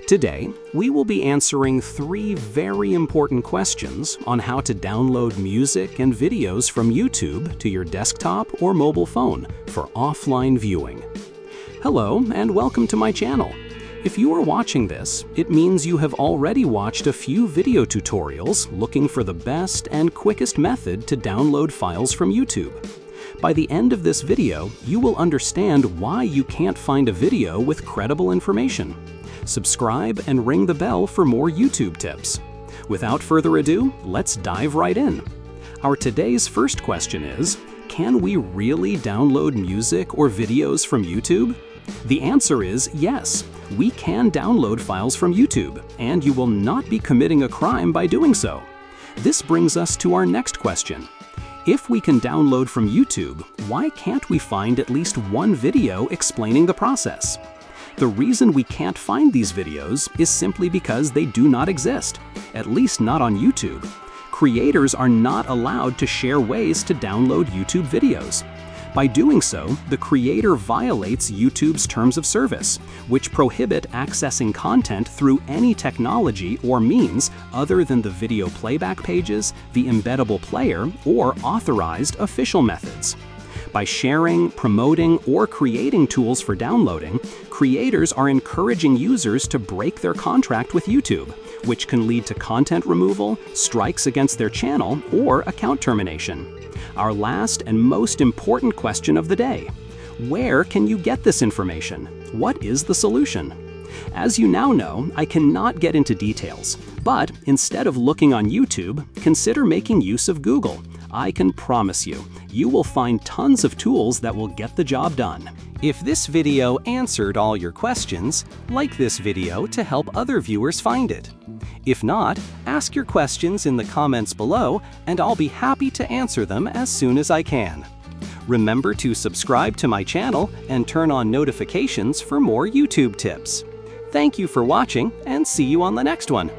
Today, we will be answering 3 very important questions on how to download music and videos from YouTube to your desktop or mobile phone for offline viewing. Hello, and welcome to my channel. If you are watching this, it means you have already watched a few video tutorials looking for the best and quickest method to download files from YouTube. By the end of this video, you will understand why you can't find a video with credible information. Subscribe and ring the bell for more YouTube tips. Without further ado, let's dive right in. Our today's first question is, can we really download music or videos from YouTube? The answer is yes, we can download files from YouTube, and you will not be committing a crime by doing so. This brings us to our next question. If we can download from YouTube, why can't we find at least one video explaining the process? The reason we can't find these videos is simply because they do not exist, at least not on YouTube. Creators are not allowed to share ways to download YouTube videos. By doing so, the creator violates YouTube's terms of service, which prohibit accessing content through any technology or means other than the video playback pages, the embeddable player, or authorized official methods. By sharing, promoting, or creating tools for downloading, creators are encouraging users to break their contract with YouTube, which can lead to content removal, strikes against their channel, or account termination. Our last and most important question of the day: where can you get this information? What is the solution? As you now know, I cannot get into details, but instead of looking on YouTube, consider making use of Google. I can promise you, you will find tons of tools that will get the job done. If this video answered all your questions, like this video to help other viewers find it. If not, ask your questions in the comments below, and I'll be happy to answer them as soon as I can. Remember to subscribe to my channel and turn on notifications for more YouTube tips. Thank you for watching, and see you on the next one.